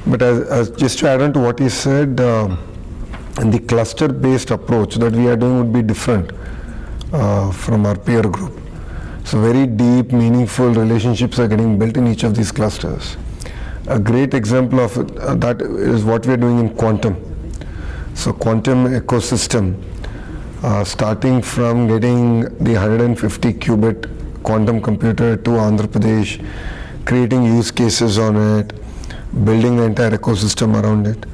But as just to add on to what he said, the cluster-based approach that we are doing would be different from our peer group. So very deep, meaningful relationships are getting built in each of these clusters. A great example of that is what we are doing in quantum. So quantum ecosystem, starting from getting the 150 qubit quantum computer to Andhra Pradesh, creating use cases on it, building the entire ecosystem around it,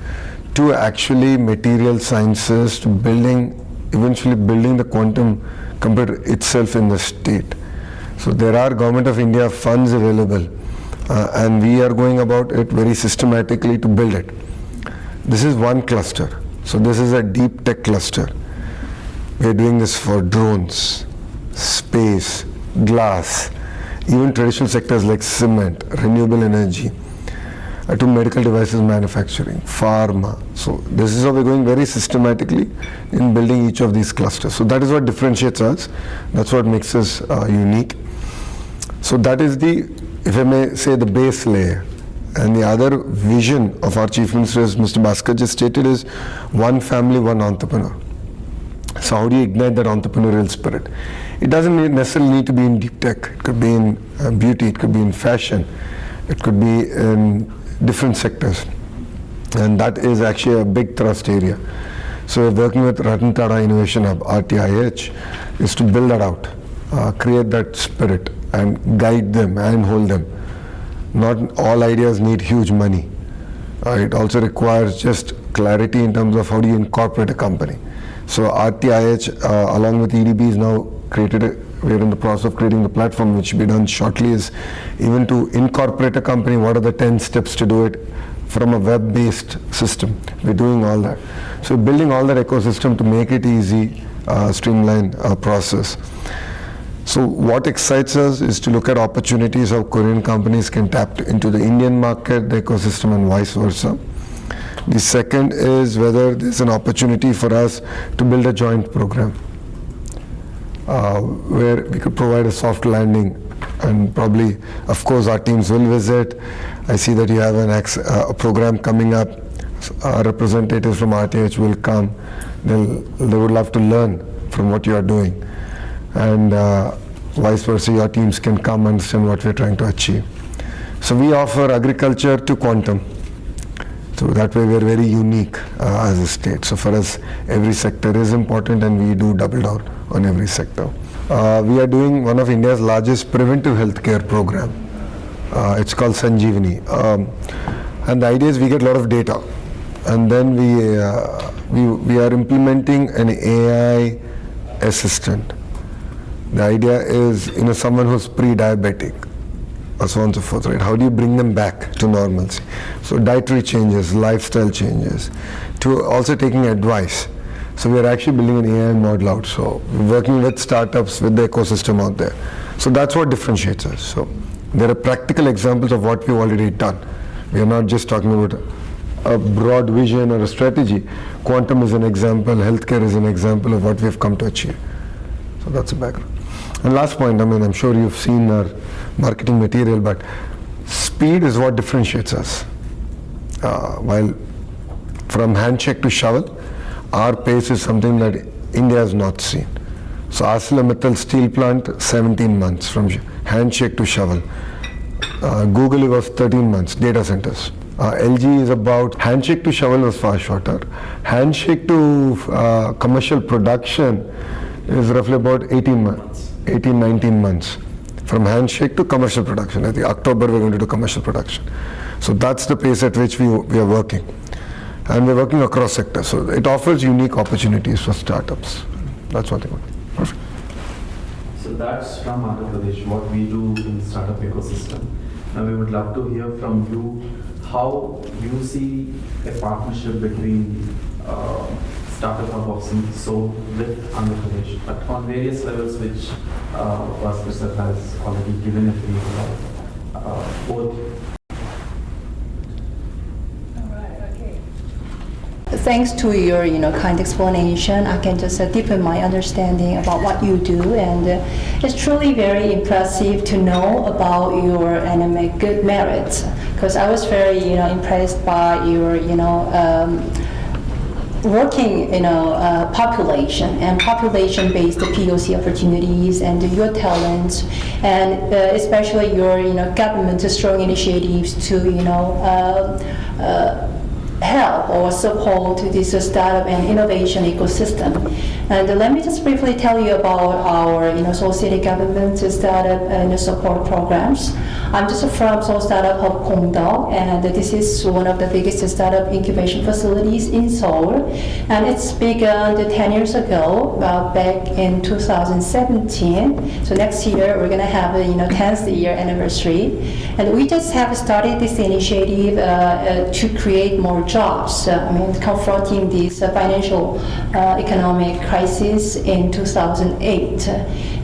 to actually material sciences, to eventually building the quantum computer itself in the state. So there are Government of India funds available, and we are going about it very systematically to build it. This is one cluster. So this is a deep tech cluster. We are doing this for drones, space, glass, even traditional sectors like cement, renewable energy, to medical devices manufacturing, pharma. So this is how we're going very systematically in building each of these clusters. So that is what differentiates us. That's what makes us unique. So that is the, if I may say, the base layer. And the other vision of our Chief Minister, as Mr. Bhaskar just stated, is one family, one entrepreneur. So how do you ignite that entrepreneurial spirit? It doesn't necessarily need to be in deep tech. It could be in beauty, it could be in fashion, it could be in different sectors. And that is actually a big thrust area. So we're working with Ratan Tata Innovation Hub, RTIH, is to build that out, create that spirit and guide them and hold them. Not all ideas need huge money. It also requires just clarity in terms of how do you incorporate a company. So RTIH, along with EDB, is now we're in the process of creating the platform, which will be done shortly, is even to incorporate a company, what are the 10 steps to do it from a web-based system. We're doing all that. So building all that ecosystem to make it easy, streamline process. So what excites us is to look at opportunities how Korean companies can tap into the Indian market, the ecosystem, and vice versa. The second is whether there's an opportunity for us to build a joint program where we could provide a soft landing, and probably, of course, our teams will visit. I see that you have a program coming up. Our representatives from RTH will come. They would love to learn from what you are doing. And vice versa, your teams can come and understand what we're trying to achieve. So we offer agriculture to quantum. So that way we're very unique as a state. So for us, every sector is important, and we do double down on every sector. We are doing one of India's largest preventive healthcare program. It's called Sanjeevani. And the idea is we get a lot of data, and then we are implementing an AI assistant. The idea is, someone who's pre-diabetic, or so on and so forth, right? How do you bring them back to normalcy? So dietary changes, lifestyle changes, to also taking advice. So we are actually building an AI model out. So we're working with startups, with the ecosystem out there. So that's what differentiates us. So there are practical examples of what we've already done. We are not just talking about a broad vision or a strategy. Quantum is an example, healthcare is an example of what we've come to achieve. So that's the background. And last point, I'm sure you've seen our marketing material, but speed is what differentiates us. While from handshake to shovel, our pace is something that India has not seen. So ArcelorMittal steel plant, 17 months from handshake to shovel. Google, it was 13 months, data centers. LG is about, handshake to shovel was far shorter. Handshake to commercial production is roughly about 18 months, 19 months. From handshake to commercial production. I think October we're going to do commercial production. So that's the pace at which we are working. And we're working across sectors. So it offers unique opportunities for startups. That's what I want. Perfect. So that's from Andhra Pradesh, what we do in the startup ecosystem. Now we would love to hear from you how you see a partnership between Startup Hub of so with Andhra Pradesh, but on various levels which Bhaskar sir has already given a brief of both. Thanks to your kind explanation, I can just deepen my understanding about what you do, and it's truly very impressive to know about your good merits because I was very, impressed by your, working, population and population-based POC opportunities and your talents, and especially your, government strong initiatives to, help or support this startup and innovation ecosystem. And let me just briefly tell you about our, Seoul City government startup and support programs. I'm just from Seoul Startup Hub Gongdong, and this is one of the biggest startup incubation facilities in Seoul. And it's begun 10 years ago, back in 2017. So next year we're gonna have a 10th year anniversary, and we just have started this initiative to create more jobs. Confronting this financial economic crisis in 2008,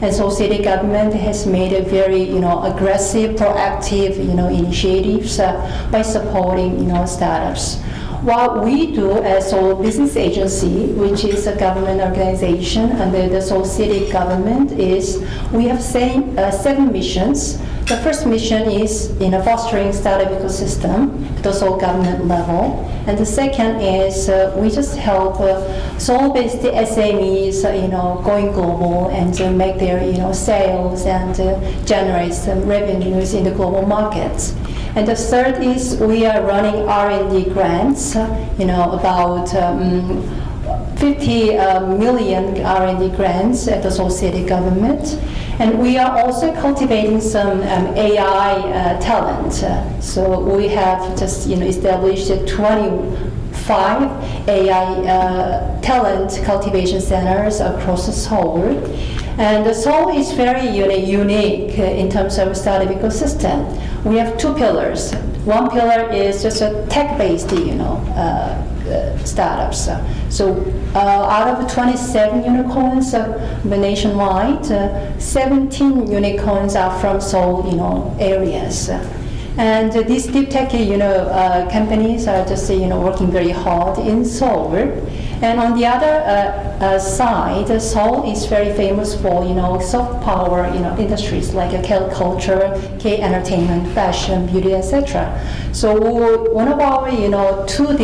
and so city government has made a very aggressive, proactive initiatives by supporting startups. What we do as Seoul Business Agency, which is a government organization under the Seoul City government, is we have 7 missions. The first mission is fostering startup ecosystem at the Seoul government level, and the second is we just help Seoul-based SMEs, going global and make their sales and generate some revenues in the global markets. And the third is we are running R&D grants, about 50 million R&D grants at the Seoul City government. And we are also cultivating some AI talent. So we have just established 25 AI talent cultivation centers across Seoul. And Seoul is very unique in terms of startup ecosystem. We have 2 pillars. One pillar is just a tech-based, startups. So out of 27 unicorns nationwide, 17 unicorns are from Seoul, areas. And these deep tech, companies are just, working very hard in Seoul. And on the other side, Seoul is very famous for, soft power, industries like K-culture, K-entertainment, fashion, beauty, etc. So one of our, 2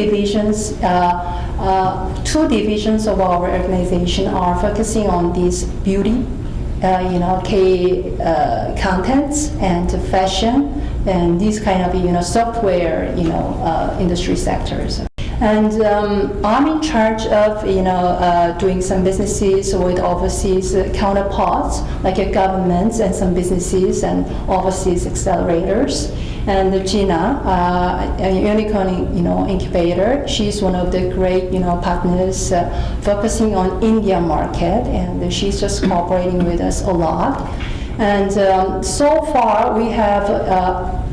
divisions of our organization are focusing on these beauty, K contents and fashion, and these kind of software industry sectors. And I'm in charge of doing some businesses with overseas counterparts like governments and some businesses and overseas accelerators. And Gina, a unicorn incubator, she's one of the great partners focusing on India market, and she's just cooperating with us a lot. And so far we have,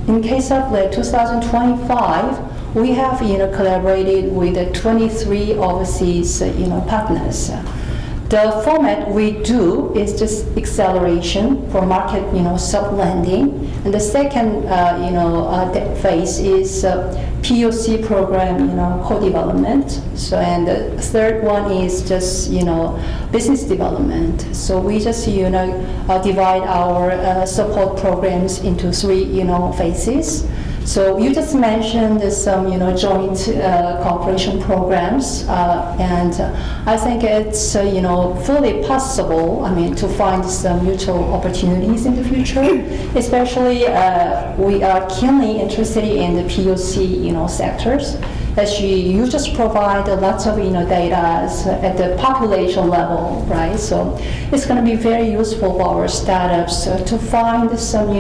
in case of 2025, we have collaborated with 23 overseas partners. The format we do is just acceleration for market soft landing, and the second phase is POC program co-development. So and the third one is just business development. So we just divide our support programs into 3 phases. So you just mentioned some, joint cooperation programs, and I think it's, fully possible, to find some mutual opportunities in the future. Especially, we are keenly interested in the POC, sectors. As you just provide lots of data at the population level, right? So it's going to be very useful for our startups to find some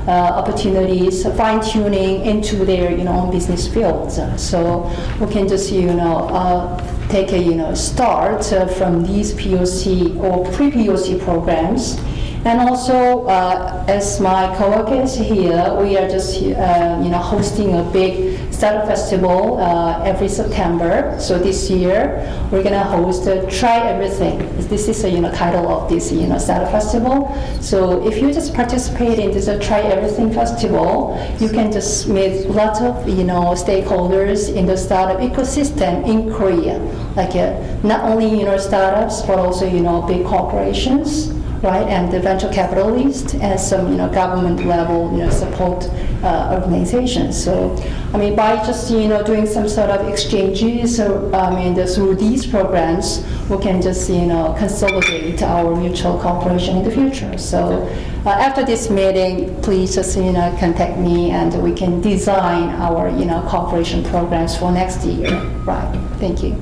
opportunities, fine tuning into their own business fields. So we can just take a start from these POC or pre-POC programs. And also, as my co-workers here, we are just hosting a big startup festival every September. So this year we're gonna host Try Everything. This is the title of this startup festival. So if you just participate in this Try Everything festival, you can just meet lots of stakeholders in the startup ecosystem in Korea, like not only startups but also big corporations right, and the venture capitalists and some, government level, support organizations. So, I mean, by just, doing some sort of exchanges, so, through these programs, we can just, consolidate our mutual cooperation in the future. So, after this meeting, please just, contact me and we can design our, cooperation programs for next year. Right. Thank you.